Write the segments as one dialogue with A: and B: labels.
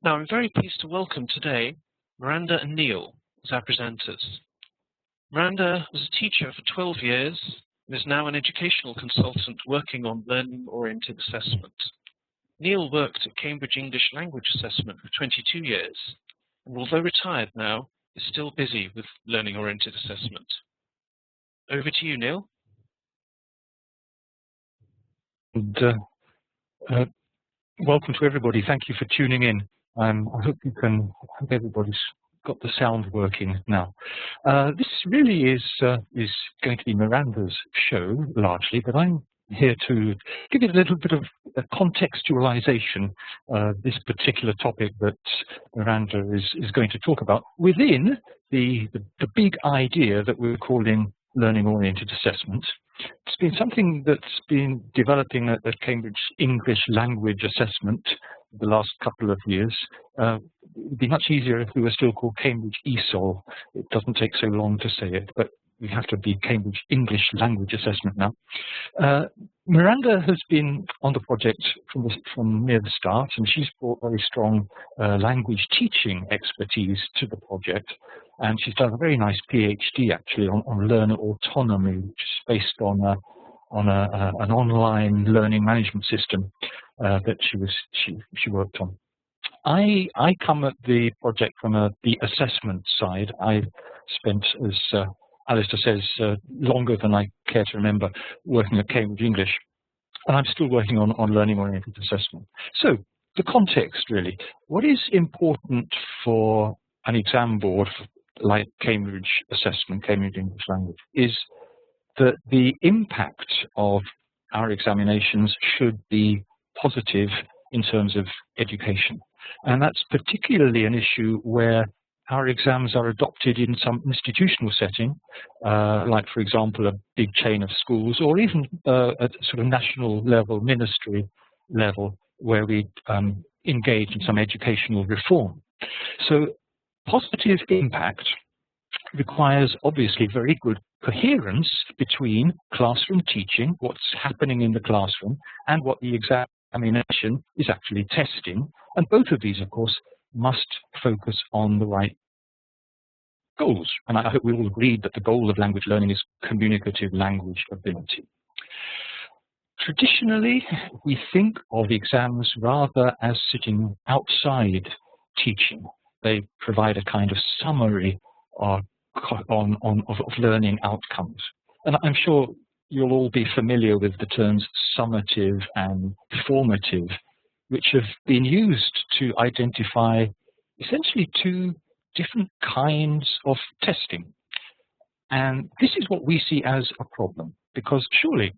A: Now, I'm very pleased to welcome today Miranda and Neil as our presenters. Miranda was a teacher for 12 years and is now an educational consultant working on learning-oriented assessment. Neil worked at Cambridge English Language Assessment for 22 years, and although retired now, is still busy with learning-oriented assessment. Over to you, Neil.
B: And, welcome to everybody. Thank you for tuning in. I hope everybody's got the sound working now. This really is going to be Miranda's show largely, but I'm here to give you a little bit of a contextualization this particular topic that Miranda is going to talk about within the big idea that we're calling learning-oriented assessment. It's been something that's been developing at Cambridge English Language Assessment the last couple of years. It would be much easier if we were still called Cambridge ESOL. It doesn't take so long to say it, but we have to be Cambridge English Language Assessment now. Miranda has been on the project from near the start, and she's brought very strong language teaching expertise to the project. And she's done a very nice PhD actually on learner autonomy, which is based on an online learning management system that she worked on. I come at the project from the assessment side. I spent, as Alistair says, longer than I care to remember, working at Cambridge English, and I'm still working on learning-oriented assessment. So the context really, what is important for an exam board like Cambridge Assessment, Cambridge English Language, is that the impact of our examinations should be positive in terms of education. And that's particularly an issue where our exams are adopted in some institutional setting, like, for example, a big chain of schools, or even at sort of national level, ministry level, where we engage in some educational reform. So positive impact requires obviously very good coherence between classroom teaching, what's happening in the classroom, and what the examination is actually testing. And both of these, of course, must focus on the right goals. And I hope we all agreed that the goal of language learning is communicative language ability. Traditionally, we think of exams rather as sitting outside teaching. They provide a kind of summary of learning outcomes. And I'm sure you'll all be familiar with the terms summative and formative, which have been used to identify essentially two different kinds of testing. And this is what we see as a problem, because surely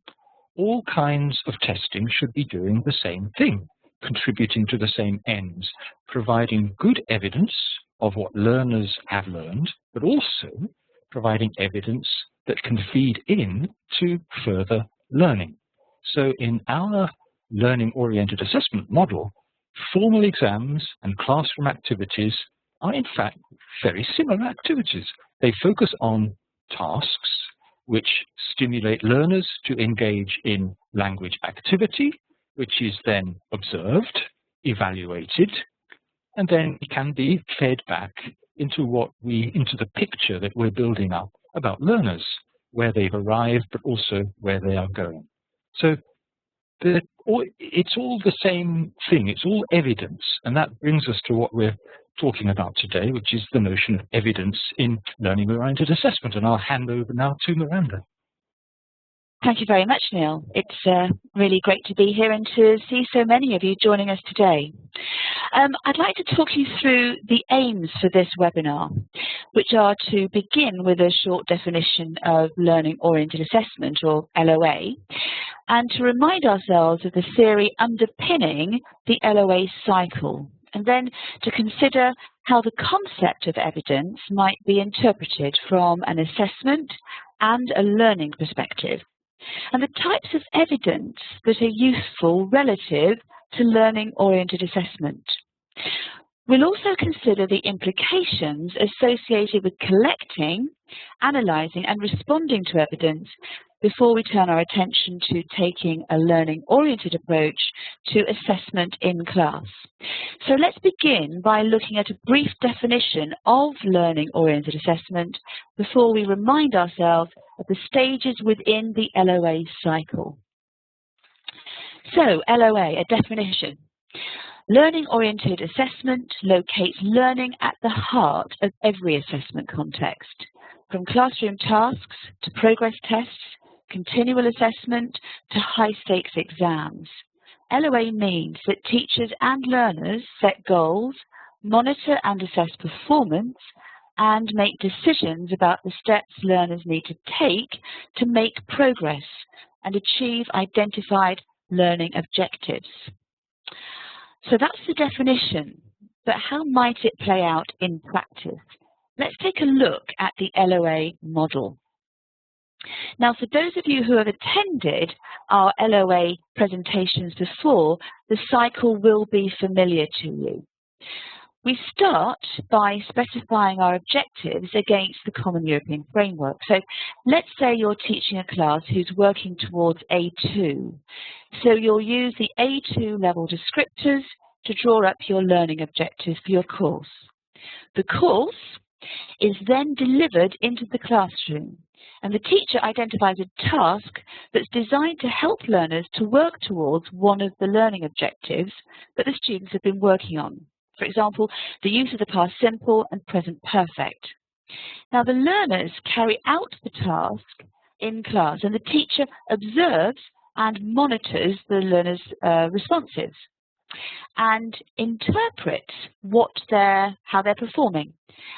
B: all kinds of testing should be doing the same thing, contributing to the same ends, providing good evidence of what learners have learned, but also providing evidence that can feed in to further learning. So in our learning-oriented assessment model, formal exams and classroom activities are in fact very similar activities. They focus on tasks which stimulate learners to engage in language activity, which is then observed, evaluated, and then it can be fed back into the picture that we're building up about learners, where they've arrived, but also where they are going. So it's all the same thing, it's all evidence, and that brings us to what we're talking about today, which is the notion of evidence in learning-oriented assessment. And I'll hand over now to Miranda.
C: Thank you very much, Neil. It's really great to be here and to see so many of you joining us today. I'd like to talk you through the aims for this webinar, which are to begin with a short definition of learning-oriented assessment, or LOA, and to remind ourselves of the theory underpinning the LOA cycle, and then to consider how the concept of evidence might be interpreted from an assessment and a learning perspective, and the types of evidence that are useful relative to learning-oriented assessment. We'll also consider the implications associated with collecting, analysing and responding to evidence before we turn our attention to taking a learning-oriented approach to assessment in class. So let's begin by looking at a brief definition of learning-oriented assessment before we remind ourselves of the stages within the LOA cycle. So, LOA, a definition. Learning-oriented assessment locates learning at the heart of every assessment context, from classroom tasks to progress tests, continual assessment to high-stakes exams. LOA means that teachers and learners set goals, monitor and assess performance, and make decisions about the steps learners need to take to make progress and achieve identified learning objectives. So that's the definition, but how might it play out in practice? Let's take a look at the LOA model. Now, for those of you who have attended our LOA presentations before, the cycle will be familiar to you. We start by specifying our objectives against the Common European Framework. So let's say you're teaching a class who's working towards A2. So you'll use the A2 level descriptors to draw up your learning objectives for your course. The course is then delivered into the classroom, and the teacher identifies a task that's designed to help learners to work towards one of the learning objectives that the students have been working on. For example, the use of the past simple and present perfect. Now, the learners carry out the task in class, and the teacher observes and monitors the learners' responses and interprets how they're performing,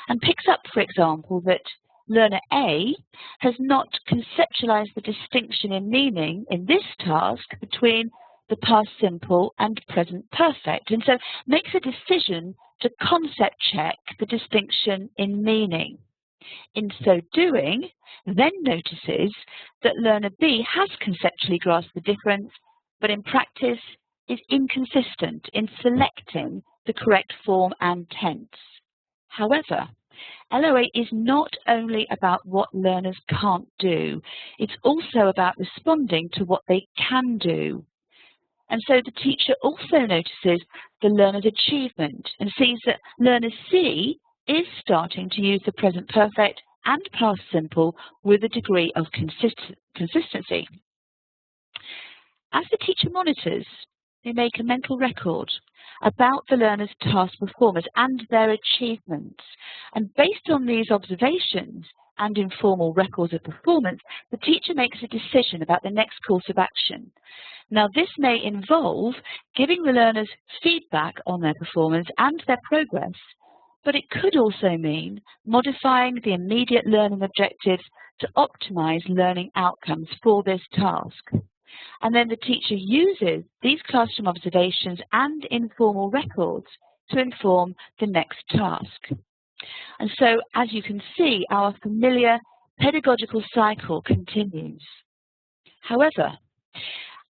C: and picks up, for example, that learner A has not conceptualized the distinction in meaning in this task between the past simple and present perfect, and so makes a decision to concept check the distinction in meaning. In so doing, then notices that learner B has conceptually grasped the difference, but in practice is inconsistent in selecting the correct form and tense. However, LOA is not only about what learners can't do, it's also about responding to what they can do. And so the teacher also notices the learner's achievement and sees that learner C is starting to use the present perfect and past simple with a degree of consistency. As the teacher monitors, they make a mental record about the learner's task performance and their achievements. And based on these observations and informal records of performance, the teacher makes a decision about the next course of action. Now, this may involve giving the learners feedback on their performance and their progress, but it could also mean modifying the immediate learning objectives to optimize learning outcomes for this task. And then the teacher uses these classroom observations and informal records to inform the next task. And so, as you can see, our familiar pedagogical cycle continues. However,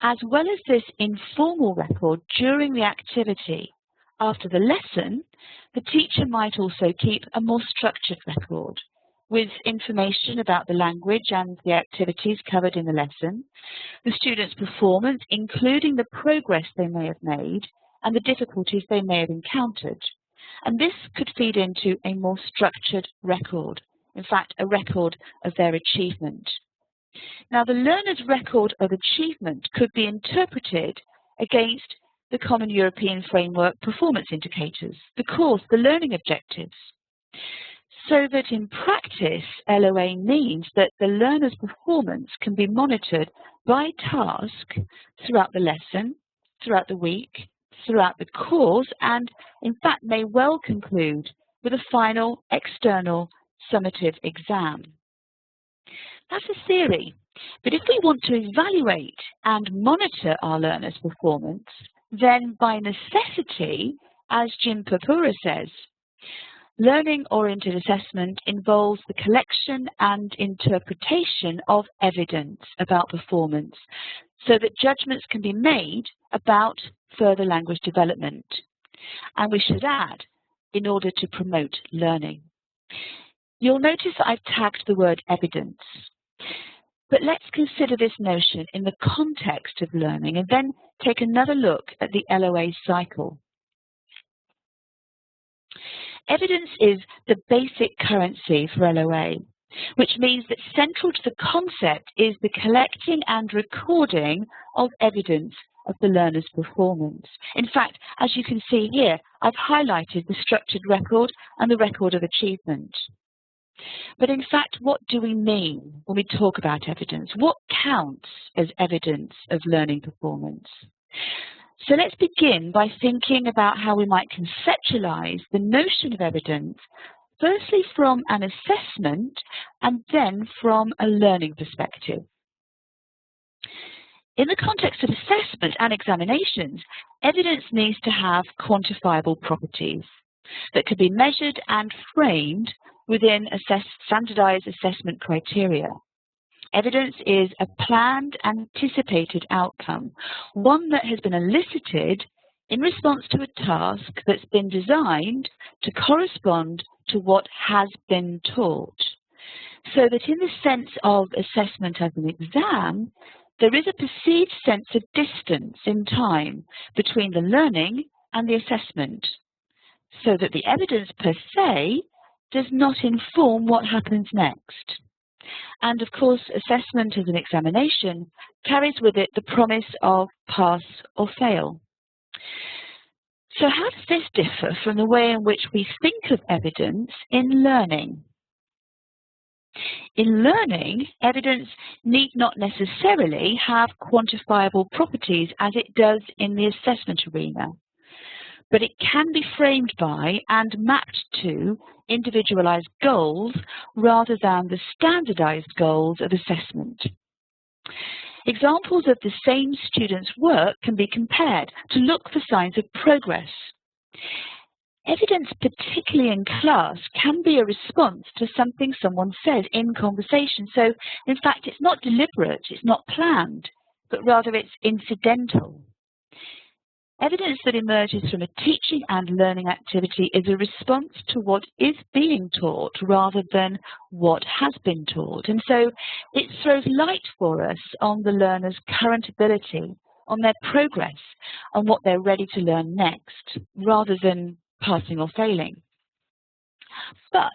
C: as well as this informal record during the activity, after the lesson, the teacher might also keep a more structured record with information about the language and the activities covered in the lesson, the students' performance, including the progress they may have made and the difficulties they may have encountered. And this could feed into a more structured record, in fact, a record of their achievement. Now, the learner's record of achievement could be interpreted against the Common European Framework performance indicators, the course, the learning objectives. So that in practice, LOA means that the learner's performance can be monitored by task throughout the lesson, throughout the week, throughout the course, and in fact may well conclude with a final external summative exam. That's a theory, but if we want to evaluate and monitor our learners' performance, then by necessity, as Jim Papura says, learning-oriented assessment involves the collection and interpretation of evidence about performance so that judgments can be made about further language development. And we should add, in order to promote learning. You'll notice that I've tagged the word evidence. But let's consider this notion in the context of learning and then take another look at the LOA cycle. Evidence is the basic currency for LOA, which means that central to the concept is the collecting and recording of evidence of the learner's performance. In fact, as you can see here, I've highlighted the structured record and the record of achievement. But in fact, what do we mean when we talk about evidence? What counts as evidence of learning performance? So let's begin by thinking about how we might conceptualize the notion of evidence, firstly from an assessment and then from a learning perspective. In the context of assessment and examinations, evidence needs to have quantifiable properties that can be measured and framed within standardized assessment criteria. Evidence is a planned, anticipated outcome, one that has been elicited in response to a task that's been designed to correspond to what has been taught. So that in the sense of assessment as an exam, there is a perceived sense of distance in time between the learning and the assessment, so that the evidence per se does not inform what happens next. And of course, assessment as an examination carries with it the promise of pass or fail. So how does this differ from the way in which we think of evidence in learning? In learning, evidence need not necessarily have quantifiable properties as it does in the assessment arena, but it can be framed by and mapped to individualized goals rather than the standardized goals of assessment. Examples of the same student's work can be compared to look for signs of progress. Evidence, particularly in class, can be a response to something someone says in conversation. So, in fact, it's not deliberate, it's not planned, but rather it's incidental. Evidence that emerges from a teaching and learning activity is a response to what is being taught rather than what has been taught. And so it throws light for us on the learner's current ability, on their progress, on what they're ready to learn next, rather than passing or failing. But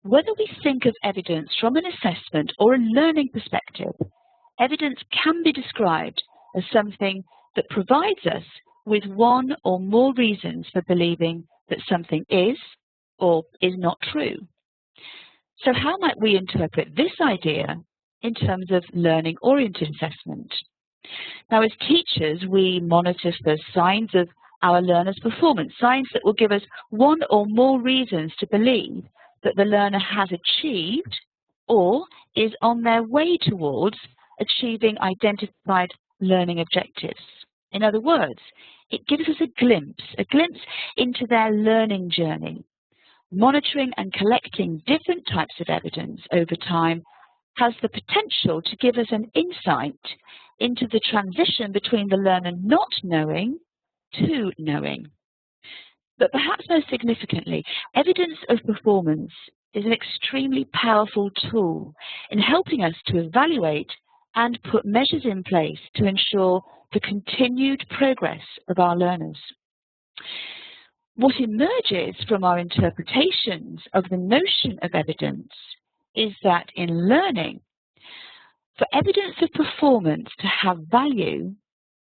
C: whether we think of evidence from an assessment or a learning perspective, evidence can be described as something that provides us with one or more reasons for believing that something is or is not true. So how might we interpret this idea in terms of learning-oriented assessment? Now, as teachers, we monitor for signs of our learners' performance, signs that will give us one or more reasons to believe that the learner has achieved or is on their way towards achieving identified learning objectives. In other words, it gives us a glimpse into their learning journey. Monitoring and collecting different types of evidence over time has the potential to give us an insight into the transition between the learner not knowing to knowing. But perhaps most significantly, evidence of performance is an extremely powerful tool in helping us to evaluate and put measures in place to ensure the continued progress of our learners. What emerges from our interpretations of the notion of evidence is that in learning, for evidence of performance to have value,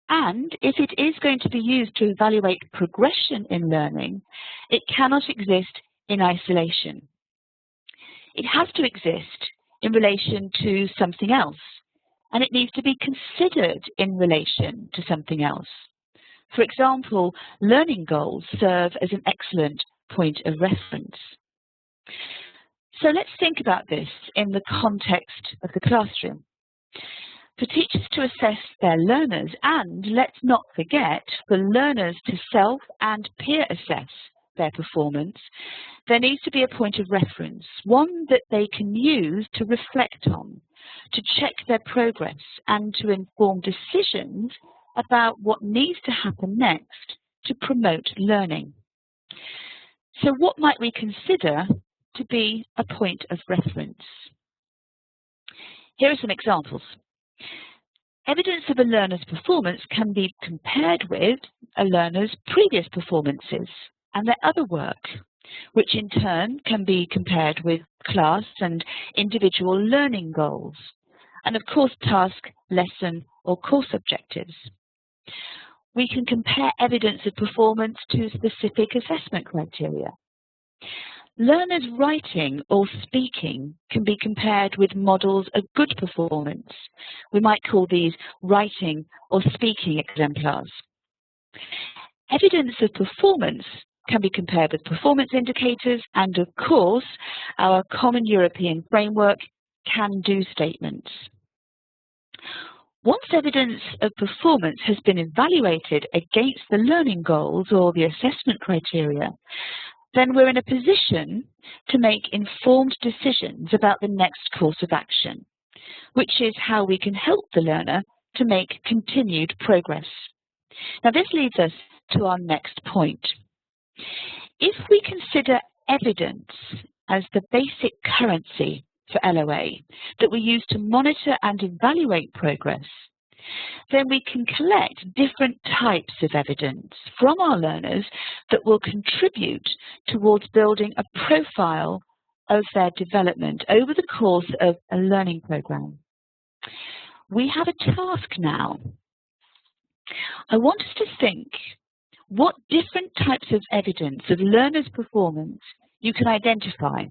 C: and if it is going to be used to evaluate progression in learning, it cannot exist in isolation. It has to exist in relation to something else, and it needs to be considered in relation to something else. For example, learning goals serve as an excellent point of reference. So let's think about this in the context of the classroom. For teachers to assess their learners, and let's not forget, for learners to self and peer assess their performance, there needs to be a point of reference, one that they can use to reflect on, to check their progress and to inform decisions about what needs to happen next to promote learning. So what might we consider to be a point of reference? Here are some examples. Evidence of a learner's performance can be compared with a learner's previous performances and their other work. which in turn can be compared with class and individual learning goals, and of course task, lesson or course objectives. We can compare evidence of performance to specific assessment criteria. Learners' writing or speaking can be compared with models of good performance. We might call these writing or speaking exemplars. Evidence of performance can be compared with performance indicators and, of course, our common European framework can-do statements. Once evidence of performance has been evaluated against the learning goals or the assessment criteria, then we're in a position to make informed decisions about the next course of action, which is how we can help the learner to make continued progress. Now, this leads us to our next point. If we consider evidence as the basic currency for LOA that we use to monitor and evaluate progress, then we can collect different types of evidence from our learners that will contribute towards building a profile of their development over the course of a learning program. We have a task now. I want us to think what different types of evidence of learners' performance you can identify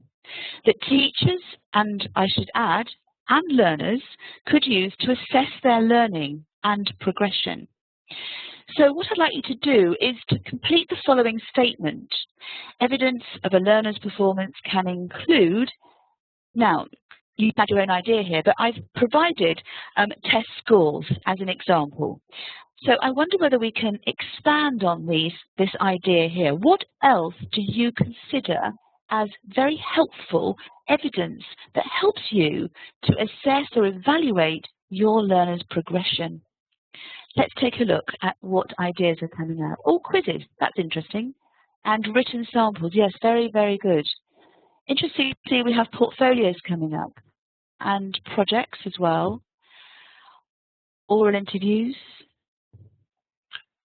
C: that teachers, and I should add, and learners could use to assess their learning and progression. So what I'd like you to do is to complete the following statement. Evidence of a learner's performance can include, now you had your own idea here, but I've provided test scores as an example. So I wonder whether we can expand on this idea here. What else do you consider as very helpful evidence that helps you to assess or evaluate your learner's progression? Let's take a look at what ideas are coming out. Oh, quizzes, that's interesting. And written samples, yes, very, very good. Interesting to see we have portfolios coming up and projects as well. Oral interviews,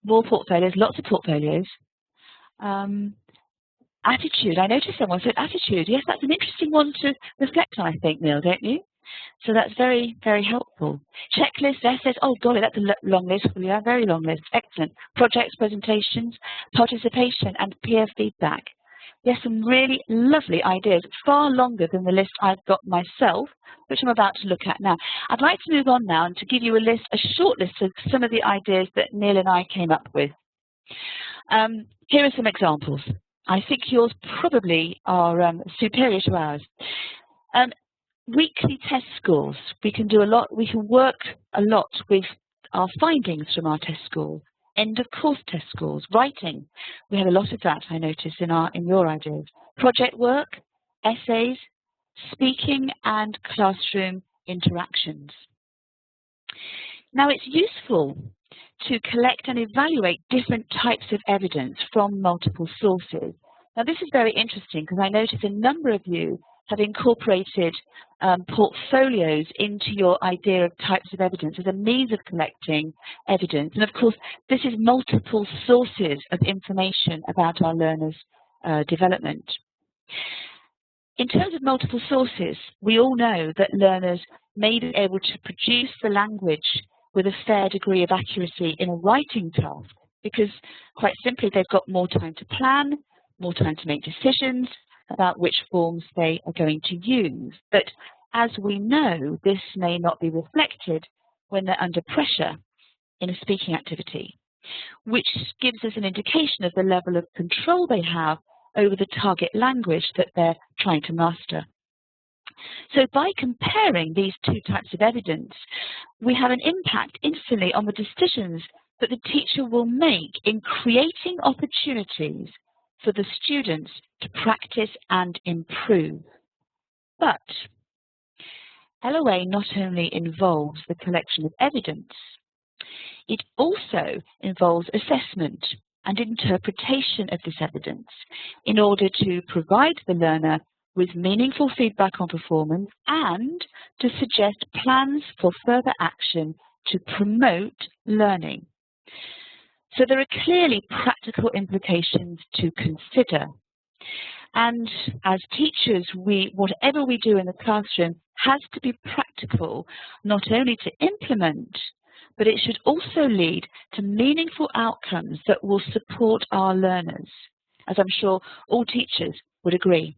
C: more portfolios, lots of portfolios. Attitude, I noticed someone said attitude. Yes, that's an interesting one to reflect on, I think, Neil, don't you? So that's very, very helpful. Checklist, essays, oh golly, that's a long list. Yeah, very long list, excellent. Projects, presentations, participation and peer feedback. Yes, some really lovely ideas, far longer than the list I've got myself, which I'm about to look at now. I'd like to move on now and to give you a short list of some of the ideas that Neil and I came up with. Here are some examples. I think yours probably are superior to ours. Weekly test scores. We can do a lot. We can work a lot with our findings from our test scores. End of course test scores. Writing. We had a lot of that, I noticed, in your ideas. Project work, essays, speaking, and classroom interactions. Now, it's useful to collect and evaluate different types of evidence from multiple sources. Now, this is very interesting because I notice a number of you have incorporated portfolios into your idea of types of evidence as a means of collecting evidence. And of course, this is multiple sources of information about our learners' development. In terms of multiple sources, we all know that learners may be able to produce the language with a fair degree of accuracy in a writing task because, quite simply, they've got more time to plan, more time to make decisions about which forms they are going to use. But as we know, this may not be reflected when they're under pressure in a speaking activity, which gives us an indication of the level of control they have over the target language that they're trying to master. So by comparing these two types of evidence, we have an impact instantly on the decisions that the teacher will make in creating opportunities for the students to practice and improve. But LOA not only involves the collection of evidence, it also involves assessment and interpretation of this evidence in order to provide the learner with meaningful feedback on performance and to suggest plans for further action to promote learning. So there are clearly practical implications to consider. And as teachers, whatever we do in the classroom has to be practical, not only to implement, but it should also lead to meaningful outcomes that will support our learners, as I'm sure all teachers would agree.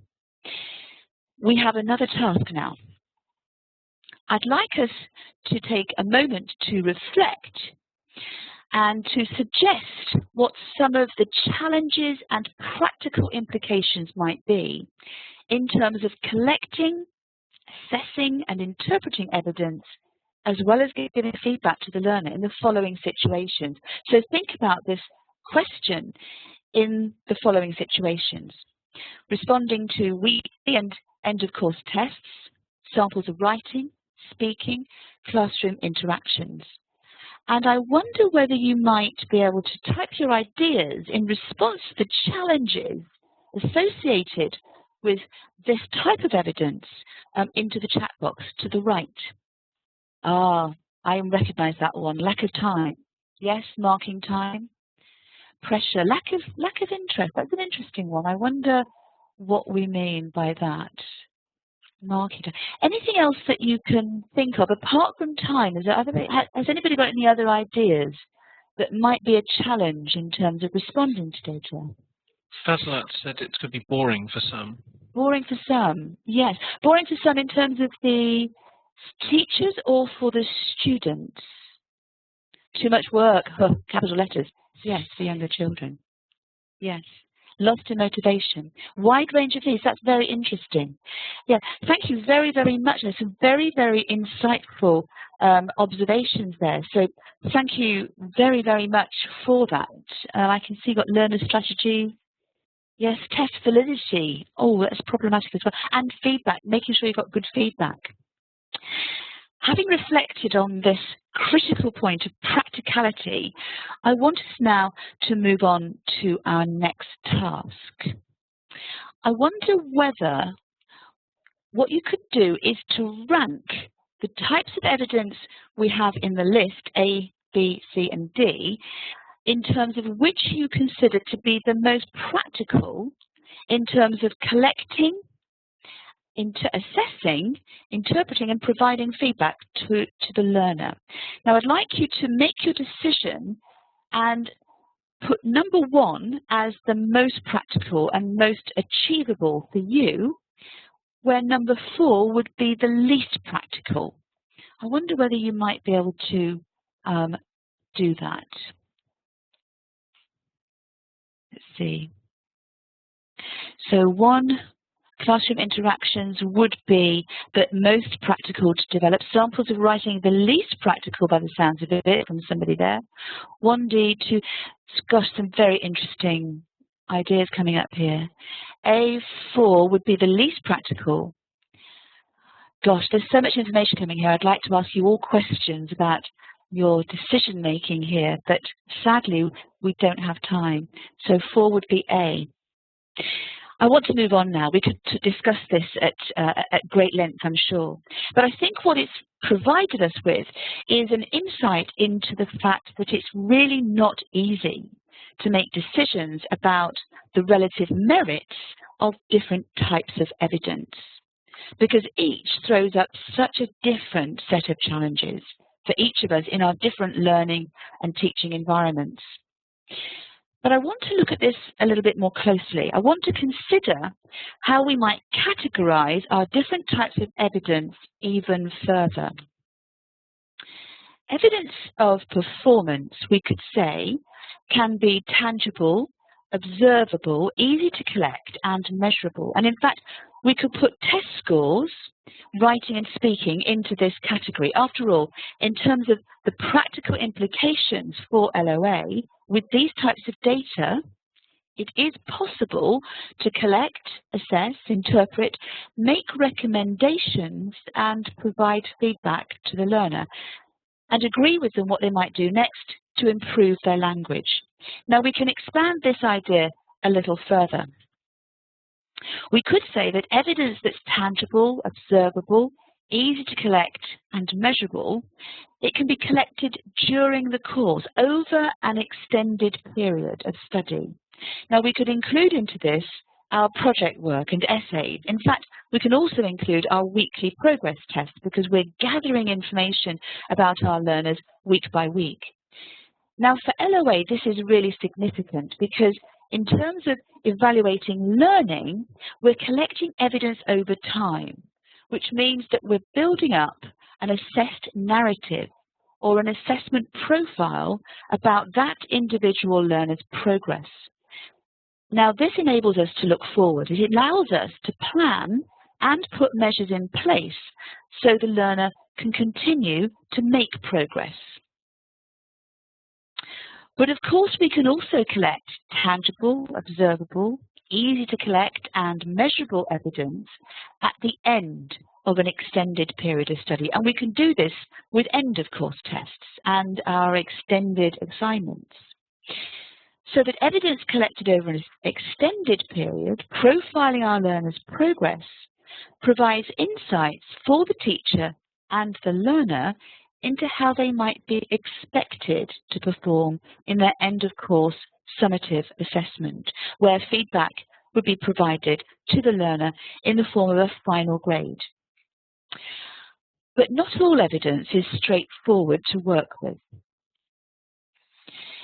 C: We have another task now. I'd like us to take a moment to reflect and to suggest what some of the challenges and practical implications might be in terms of collecting, assessing and interpreting evidence, as well as giving feedback to the learner in the following situations. So think about this question in the following situations: responding to weekly and end of course tests, samples of writing, speaking, classroom interactions. And I wonder whether you might be able to type your ideas in response to the challenges associated with this type of evidence into the chat box to the right. Ah, I recognise that one. Lack of time. Yes, marking time. Pressure. Lack of interest. That's an interesting one. I wonder what we mean by that. Marking time. Anything else that you can think of apart from time? Has anybody got any other ideas that might be a challenge in terms of responding to data?
A: Fazlat said it could be boring for some.
C: Boring for some, yes. Boring for some in terms of the teachers or for the students? Too much work, capital letters. Yes, for younger children. Yes. Lost in motivation. Wide range of needs. That's very interesting. Yeah, thank you very, very much. There's some very, very insightful observations there. So thank you very, very much for that. I can see you've got learner strategy. Yes, test validity. Oh, that's problematic as well. And feedback, making sure you've got good feedback. Having reflected on this critical point of practicality, I want us now to move on to our next task. I wonder whether what you could do is to rank the types of evidence we have in the list, A, B, C, and D, in terms of which you consider to be the most practical in terms of collecting, assessing, interpreting and providing feedback to the learner. Now I'd like you to make your decision and put number 1 as the most practical and most achievable for you, where number 4 would be the least practical. I wonder whether you might be able to do that. Let's see. So 1, classroom interactions would be the most practical to develop. Samples of writing, the least practical by the sounds of it from somebody there. 1D to, gosh, some very interesting ideas coming up here. A4 would be the least practical. Gosh, there's so much information coming here. I'd like to ask you all questions about your decision making here, but sadly we don't have time. So 4 would be A. I want to move on now. We could discuss this at great length, I'm sure. But I think what it's provided us with is an insight into the fact that it's really not easy to make decisions about the relative merits of different types of evidence, because each throws up such a different set of challenges for each of us in our different learning and teaching environments. But I want to look at this a little bit more closely. I want to consider how we might categorize our different types of evidence even further. Evidence of performance, we could say, can be tangible, observable, easy to collect, and measurable. And in fact, we could put test scores, writing and speaking, into this category. After all, in terms of the practical implications for LOA, with these types of data, it is possible to collect, assess, interpret, make recommendations, and provide feedback to the learner, and agree with them what they might do next to improve their language. Now, we can expand this idea a little further. We could say that evidence that's tangible, observable, easy to collect and measurable, it can be collected during the course over an extended period of study. Now we could include into this our project work and essays. In fact, we can also include our weekly progress tests because we're gathering information about our learners week by week. Now for LOA, this is really significant because in terms of evaluating learning, we're collecting evidence over time, which means that we're building up an assessed narrative or an assessment profile about that individual learner's progress. Now this enables us to look forward. It allows us to plan and put measures in place so the learner can continue to make progress. But of course we can also collect tangible, observable, easy to collect and measurable evidence at the end of an extended period of study. And we can do this with end of course tests and our extended assignments. So that evidence collected over an extended period, profiling our learners' progress, provides insights for the teacher and the learner into how they might be expected to perform in their end of course summative assessment, where feedback would be provided to the learner in the form of a final grade. But not all evidence is straightforward to work with.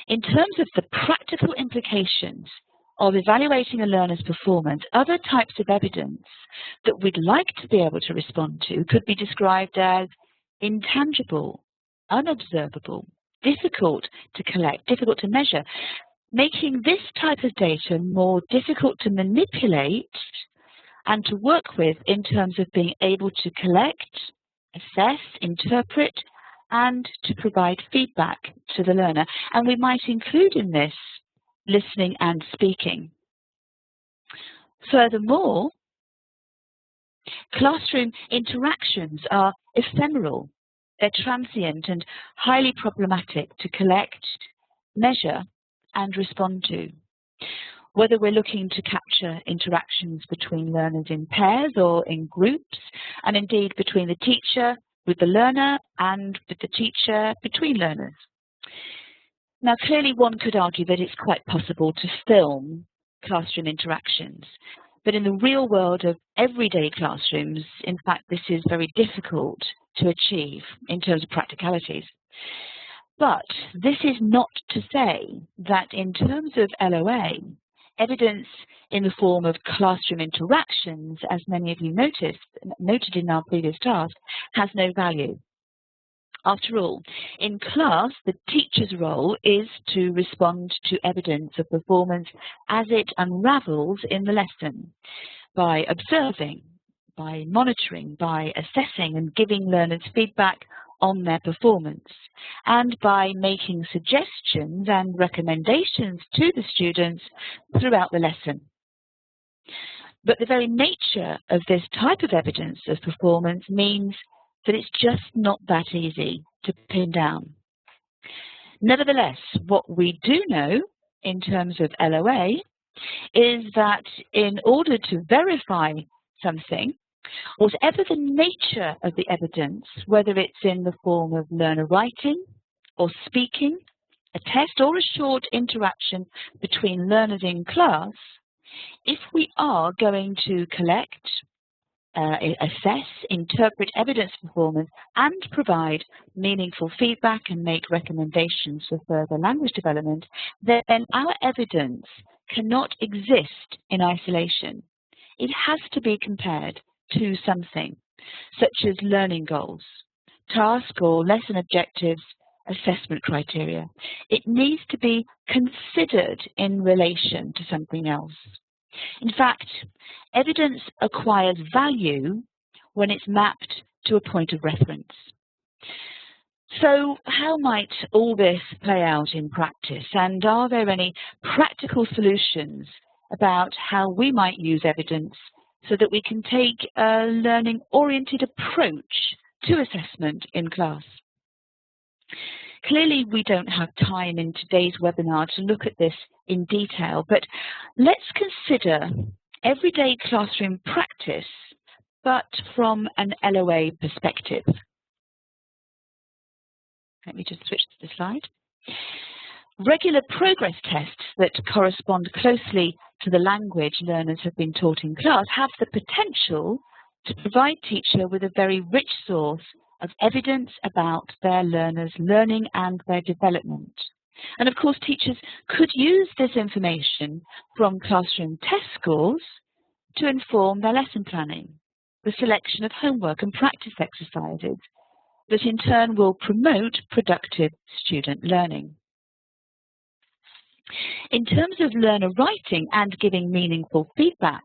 C: In terms of the practical implications of evaluating a learner's performance, other types of evidence that we'd like to be able to respond to could be described as intangible, unobservable, difficult to collect, difficult to measure, making this type of data more difficult to manipulate and to work with in terms of being able to collect, assess, interpret, and to provide feedback to the learner. And we might include in this listening and speaking. Furthermore, classroom interactions are ephemeral, they're transient and highly problematic to collect, measure, and respond to. Whether we're looking to capture interactions between learners in pairs or in groups, and indeed between the teacher with the learner and with the teacher between learners. Now clearly one could argue that it's quite possible to film classroom interactions, but in the real world of everyday classrooms, in fact, this is very difficult to achieve in terms of practicalities. But this is not to say that in terms of LOA, evidence in the form of classroom interactions, as many of you noted in our previous task, has no value. After all, in class, the teacher's role is to respond to evidence of performance as it unravels in the lesson by observing, by monitoring, by assessing and giving learners feedback on their performance, and by making suggestions and recommendations to the students throughout the lesson. But the very nature of this type of evidence of performance means that it's just not that easy to pin down. Nevertheless, what we do know in terms of LOA is that in order to verify something, whatever the nature of the evidence, whether it's in the form of learner writing or speaking, a test or a short interaction between learners in class, if we are going to collect, assess, interpret evidence performance and provide meaningful feedback and make recommendations for further language development, then our evidence cannot exist in isolation. It has to be compared to something, such as learning goals, task or lesson objectives, assessment criteria. It needs to be considered in relation to something else. In fact, evidence acquires value when it's mapped to a point of reference. So how might all this play out in practice? And are there any practical solutions about how we might use evidence so that we can take a learning-oriented approach to assessment in class? Clearly, we don't have time in today's webinar to look at this in detail, but let's consider everyday classroom practice, but from an LOA perspective. Let me just switch to the slide. Regular progress tests that correspond closely to the language learners have been taught in class have the potential to provide teacher with a very rich source of evidence about their learners' learning and their development. And of course, teachers could use this information from classroom test scores to inform their lesson planning, the selection of homework and practice exercises that in turn will promote productive student learning. In terms of learner writing and giving meaningful feedback,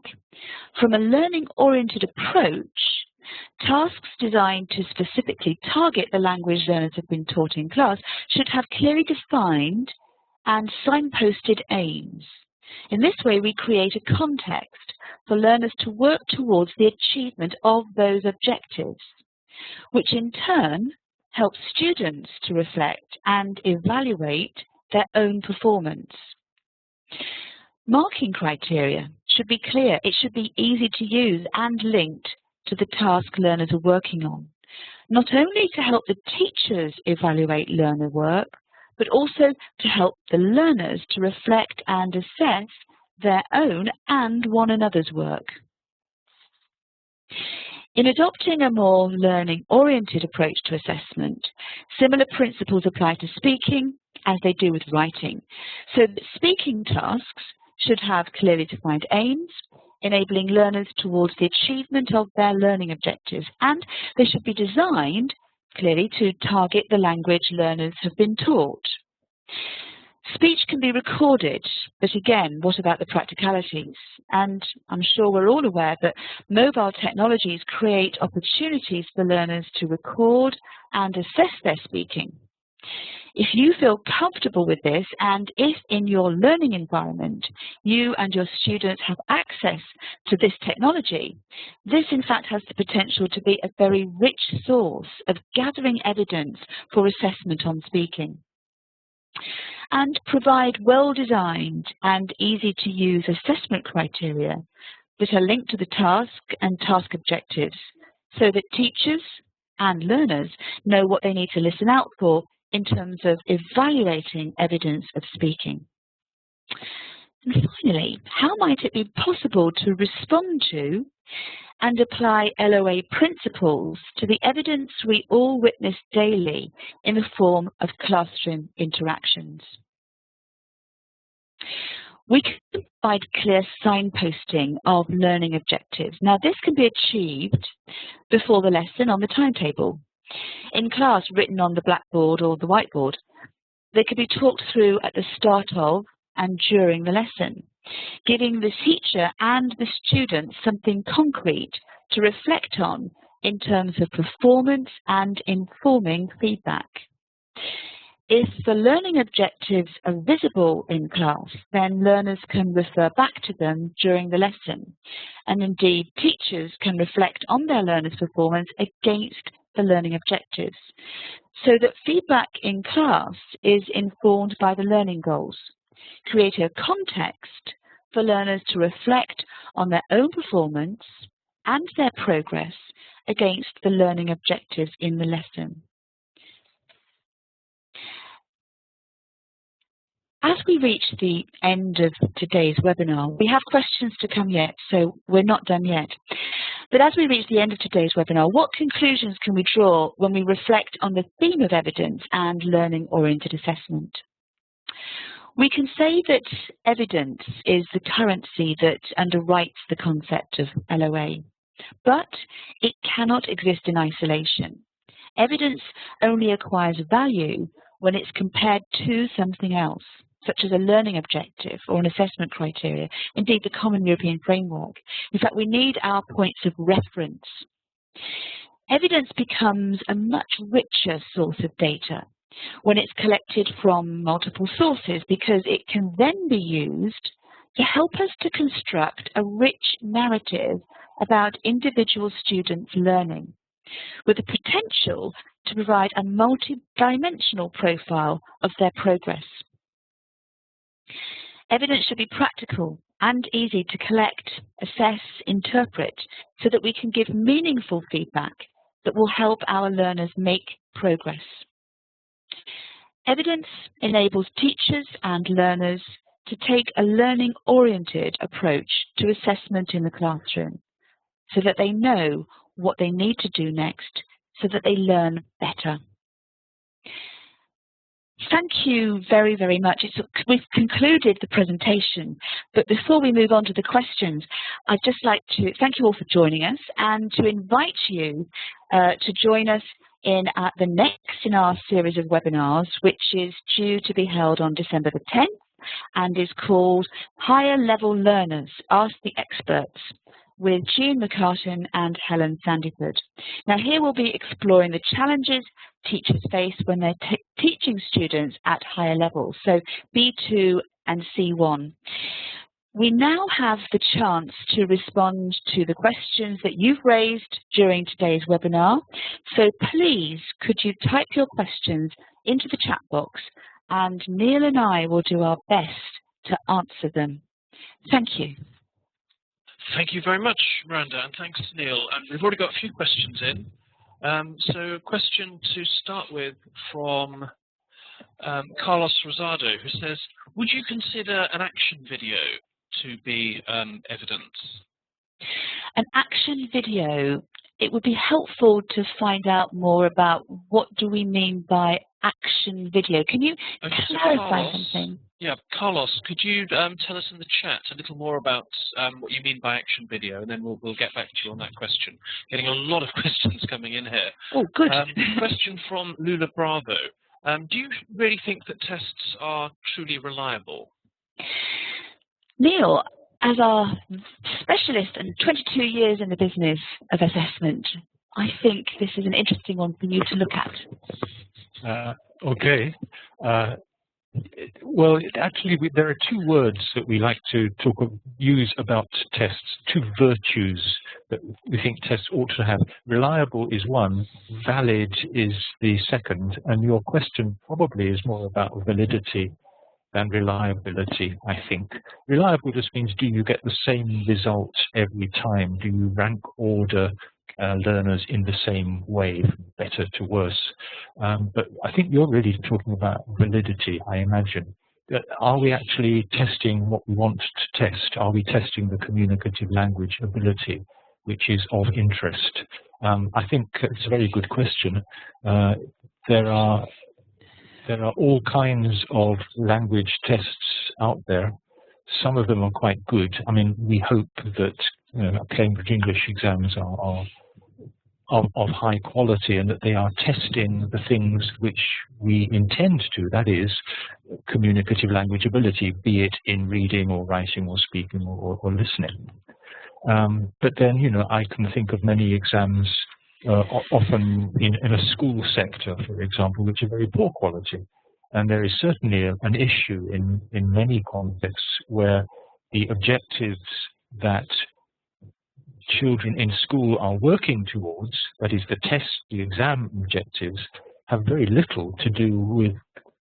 C: from a learning-oriented approach, tasks designed to specifically target the language learners have been taught in class should have clearly defined and signposted aims. In this way, we create a context for learners to work towards the achievement of those objectives, which in turn helps students to reflect and evaluate their own performance. Marking criteria should be clear. It should be easy to use and linked to the task learners are working on, not only to help the teachers evaluate learner work, but also to help the learners to reflect and assess their own and one another's work. In adopting a more learning-oriented approach to assessment, similar principles apply to speaking as they do with writing. So that speaking tasks should have clearly defined aims, enabling learners towards the achievement of their learning objectives, and they should be designed clearly to target the language learners have been taught. Speech can be recorded, but again, what about the practicalities? And I'm sure we're all aware that mobile technologies create opportunities for learners to record and assess their speaking. If you feel comfortable with this, and if in your learning environment you and your students have access to this technology, this in fact has the potential to be a very rich source of gathering evidence for assessment on speaking, and provide well-designed and easy-to-use assessment criteria that are linked to the task and task objectives, so that teachers and learners know what they need to listen out for in terms of evaluating evidence of speaking. And finally, how might it be possible to respond to and apply LOA principles to the evidence we all witness daily in the form of classroom interactions? We can provide clear signposting of learning objectives. Now, this can be achieved before the lesson on the timetable. In class, written on the blackboard or the whiteboard. They could be talked through at the start of and during the lesson, giving the teacher and the student something concrete to reflect on in terms of performance and informing feedback. If the learning objectives are visible in class, then learners can refer back to them during the lesson, and indeed teachers can reflect on their learners' performance against the learning objectives, so that feedback in class is informed by the learning goals, creating a context for learners to reflect on their own performance and their progress against the learning objectives in the lesson. As we reach the end of today's webinar, we have questions to come yet, so we're not done yet. But as we reach the end of today's webinar, what conclusions can we draw when we reflect on the theme of evidence and learning-oriented assessment? We can say that evidence is the currency that underwrites the concept of LOA, but it cannot exist in isolation. Evidence only acquires value when it's compared to something else, such as a learning objective or an assessment criteria, indeed the Common European Framework. In fact, we need our points of reference. Evidence becomes a much richer source of data when it's collected from multiple sources, because it can then be used to help us to construct a rich narrative about individual students' learning, with the potential to provide a multi-dimensional profile of their progress. Evidence should be practical and easy to collect, assess, interpret, so that we can give meaningful feedback that will help our learners make progress. Evidence enables teachers and learners to take a learning-oriented approach to assessment in the classroom so that they know what they need to do next so that they learn better. Thank you very, very much. We've concluded the presentation, but before we move on to the questions, I'd just like to thank you all for joining us and to invite you to join us in the next in our series of webinars, which is due to be held on December the 10th and is called Higher Level Learners, Ask the Experts, with Jean McCartan and Helen Sandyford. Now here we'll be exploring the challenges teachers face when they're teaching students at higher levels, so B2 and C1. We now have the chance to respond to the questions that you've raised during today's webinar, so please could you type your questions into the chat box and Neil and I will do our best to answer them. Thank you.
A: Thank you very much, Miranda, and thanks, Neil. We've already got a few questions in. So a question to start with from Carlos Rosado, who says, would you consider an action video to be evidence?
C: An action video, it would be helpful to find out more about what do we mean by action video. Can you clarify something?
A: Yeah, Carlos, could you tell us in the chat a little more about what you mean by action video, and then we'll get back to you on that question. Getting a lot of questions coming in here.
C: Oh, good.
A: Question from Lula Bravo. Do you really think that tests are truly reliable?
C: Neil, as our specialist and 22 years in the business of assessment, I think this is an interesting one for you to look at.
B: Okay. Well, actually, there are two words that we like to use about tests, two virtues that we think tests ought to have. Reliable is one, valid is the second, and your question probably is more about validity than reliability, I think. Reliable just means, do you get the same result every time? Do you rank order learners in the same way, from better to worse? But I think you're really talking about validity, I imagine. Are we actually testing what we want to test? Are we testing the communicative language ability, which is of interest? I think it's a very good question. There are all kinds of language tests out there. Some of them are quite good. I mean, we hope that Cambridge English exams are of high quality and that they are testing the things which we intend to, that is, communicative language ability, be it in reading or writing or speaking or listening. But then, I can think of many exams, often in a school sector, for example, which are very poor quality. And there is certainly an issue in many contexts where the objectives that children in school are working towards, that is the test, the exam objectives, have very little to do with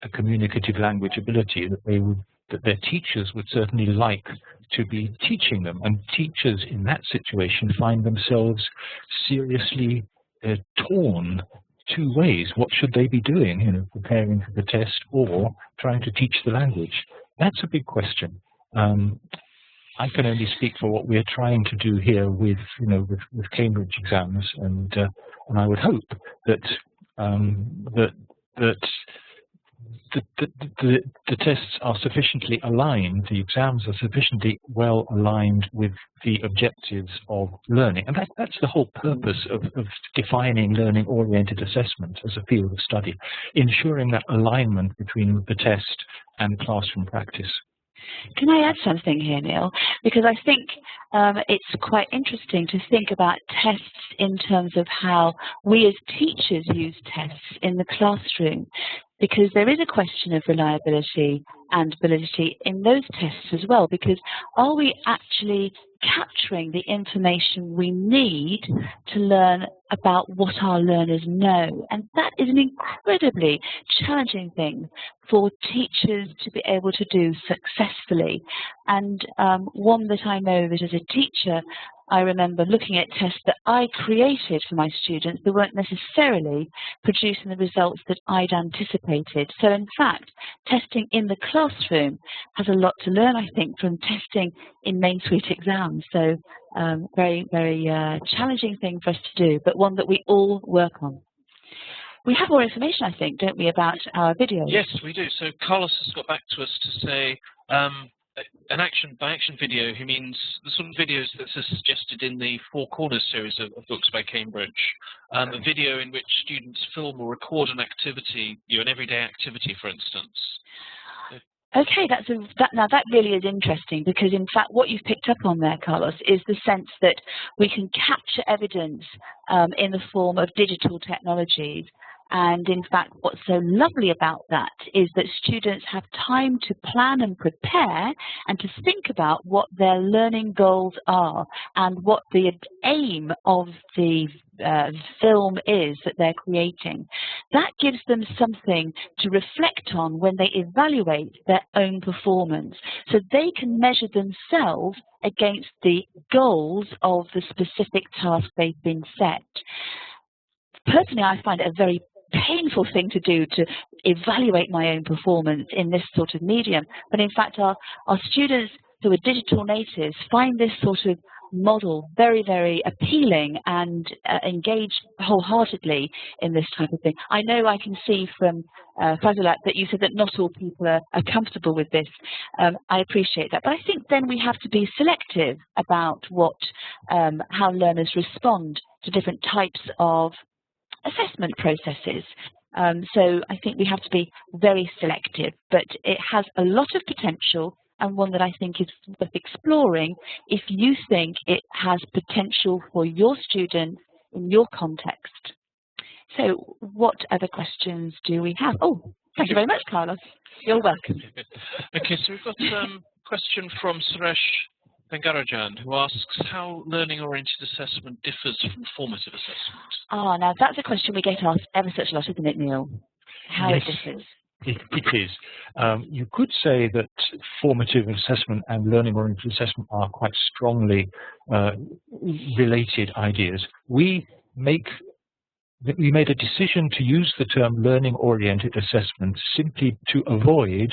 B: a communicative language ability that their teachers would certainly like to be teaching them. And teachers in that situation find themselves seriously torn two ways. What should they be doing, preparing for the test or trying to teach the language? That's a big question. I can only speak for what we're trying to do here with Cambridge exams, and I would hope that the tests are sufficiently aligned, the exams are sufficiently well aligned with the objectives of learning. And that's the whole purpose of defining learning-oriented assessment as a field of study, ensuring that alignment between the test and classroom practice.
C: Can I add something here, Neil? Because I think it's quite interesting to think about tests in terms of how we as teachers use tests in the classroom, because there is a question of reliability and validity in those tests as well, because are we actually capturing the information we need to learn about what our learners know? And that is an incredibly challenging thing for teachers to be able to do successfully. And one that I know that as a teacher, I remember looking at tests that I created for my students that weren't necessarily producing the results that I'd anticipated. So in fact, testing in the classroom has a lot to learn, I think, from testing in main suite exams. So very, very challenging thing for us to do, but one that we all work on. We have more information, I think, don't we, about our videos?
A: Yes, we do. So Carlos has got back to us to say an action-by-action video. He means the sort of videos that are suggested in the Four Corners series of books by Cambridge. A video in which students film or record an activity, an everyday activity, for instance.
C: Okay, now that really is interesting, because in fact what you've picked up on there, Carlos, is the sense that we can capture evidence in the form of digital technologies. And in fact, what's so lovely about that is that students have time to plan and prepare and to think about what their learning goals are and what the aim of the film is that they're creating. That gives them something to reflect on when they evaluate their own performance, so they can measure themselves against the goals of the specific task they've been set. Personally, I find it a very painful thing to do, to evaluate my own performance in this sort of medium. But in fact, our students who are digital natives find this sort of model very, very appealing and engage wholeheartedly in this type of thing. I know I can see from Fazulat that you said that not all people are comfortable with this. I appreciate that. But I think then we have to be selective about how learners respond to different types of assessment processes. So I think we have to be very selective, but it has a lot of potential, and one that I think is worth exploring if you think it has potential for your students in your context. So what other questions do we have? Oh, thank you very much, Carlos. You're welcome.
A: Okay, so we've got a question from Suresh Bengarajan, who asks how learning-oriented assessment differs from formative assessment.
C: Now that's a question we get asked ever such a lot, isn't it, Neil? How
B: Yes,
C: it differs.
B: It is. You could say that formative assessment and learning-oriented assessment are quite strongly related ideas. We made a decision to use the term learning-oriented assessment simply to avoid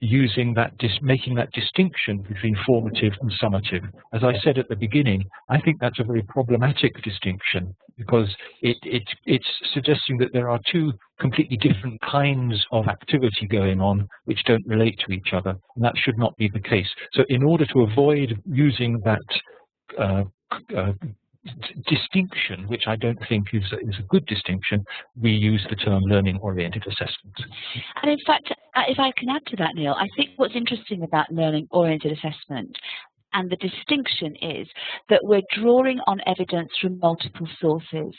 B: making that distinction between formative and summative. As I said at the beginning, I think that's a very problematic distinction, because it's suggesting that there are two completely different kinds of activity going on which don't relate to each other, and that should not be the case. So in order to avoid using that distinction, which I don't think is a good distinction, we use the term learning-oriented assessment.
C: And in fact, if I can add to that, Neil, I think what's interesting about learning-oriented assessment and the distinction is that we're drawing on evidence from multiple sources,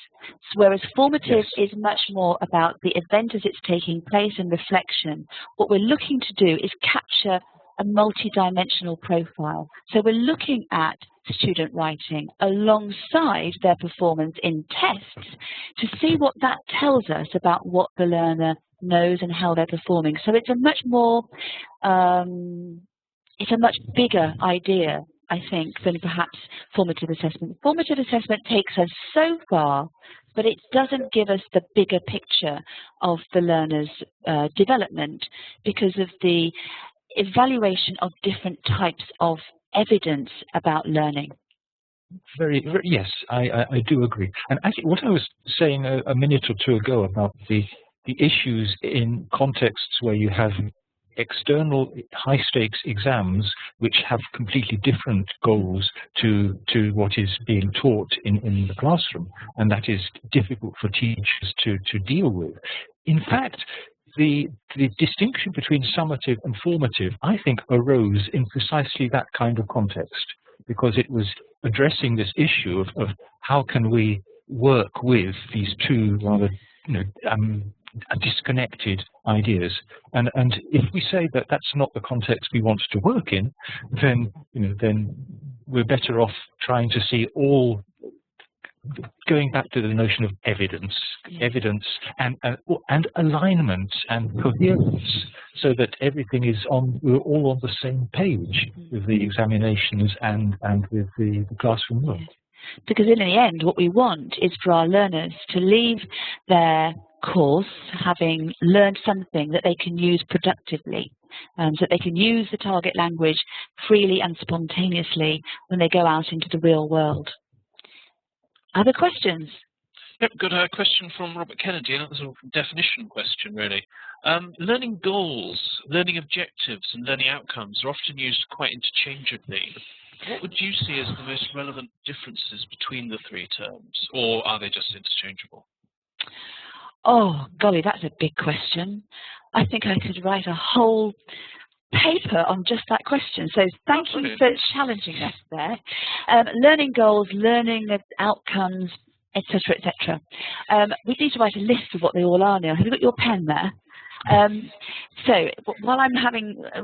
C: whereas formative is much more about the event as it's taking place and reflection. What we're looking to do is capture a multi-dimensional profile. So we're looking at student writing alongside their performance in tests to see what that tells us about what the learner knows and how they're performing. So it's a much more, it's a much bigger idea, I think, than perhaps formative assessment. Formative assessment takes us so far, but it doesn't give us the bigger picture of the learner's development because of the evaluation of different types of evidence about learning.
B: Yes, I do agree. And actually, what I was saying a minute or two ago about the issues in contexts where you have external high-stakes exams which have completely different goals to what is being taught in the classroom, and that is difficult for teachers to deal with. In fact, the distinction between summative and formative, I think, arose in precisely that kind of context, because it was addressing this issue of how can we work with these two rather disconnected ideas. And if we say that that's not the context we want to work in, then we're better off trying to see all going back to the notion of evidence, and alignment and coherence, so that everything is we're all on the same page with the examinations and with the classroom work.
C: Because in the end, what we want is for our learners to leave their course having learned something that they can use productively, so that they can use the target language freely and spontaneously when they go out into the real world. Other questions?
A: Yep, got a question from Robert Kennedy, another sort of definition question, really. Learning goals, learning objectives, and learning outcomes are often used quite interchangeably. What would you see as the most relevant differences between the three terms, or are they just interchangeable?
C: Oh, golly, that's a big question. I think I could write a whole paper on just that question. So thank you for challenging us there. Learning goals, learning outcomes, etc., etc. We need to write a list of what they all are now. Have you got your pen there? So while I'm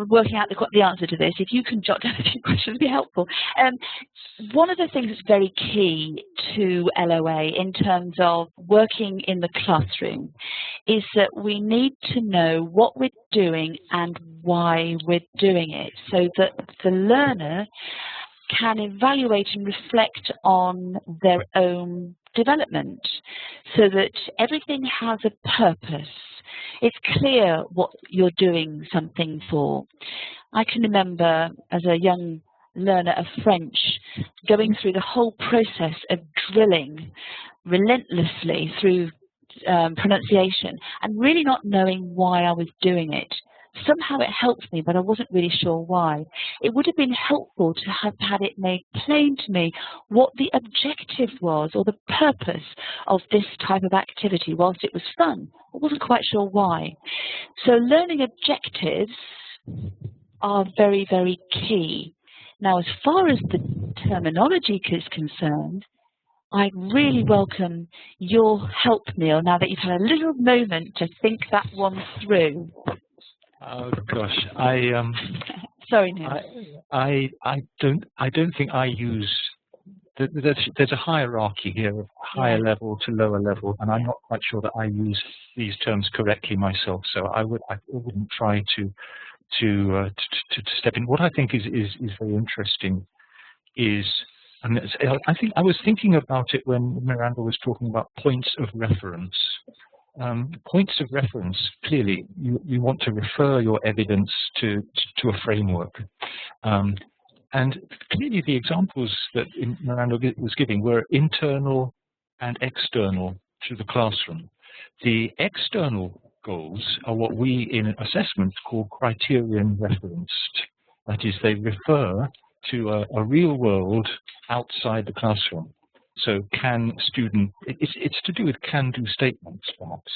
C: working out the answer to this, if you can jot down a few questions, it'd be helpful. One of the things that's very key to LOA in terms of working in the classroom is that we need to know what we're doing and why we're doing it, so that the learner can evaluate and reflect on their own development, so that everything has a purpose. It's clear what you're doing something for. I can remember as a young learner of French going through the whole process of drilling relentlessly through pronunciation and really not knowing why I was doing it. Somehow it helped me, but I wasn't really sure why. It would have been helpful to have had it made plain to me what the objective was or the purpose of this type of activity. Whilst it was fun, I wasn't quite sure why. So learning objectives are very, very key. Now, as far as the terminology is concerned, I really welcome your help, Neil, now that you've had a little moment to think that one through.
B: Oh gosh,
C: Sorry, Neil.
B: I don't think I use. There's a hierarchy here of higher level to lower level, and I'm not quite sure that I use these terms correctly myself. So I wouldn't try to step in. What I think is very interesting is, and I think I was thinking about it when Miranda was talking about points of reference. Points of reference, clearly, you want to refer your evidence to a framework. And clearly the examples that Miranda was giving were internal and external to the classroom. The external goals are what we in assessment call criterion referenced. That is, they refer to a real world outside the classroom. So can student, it's to do with can-do statements, perhaps.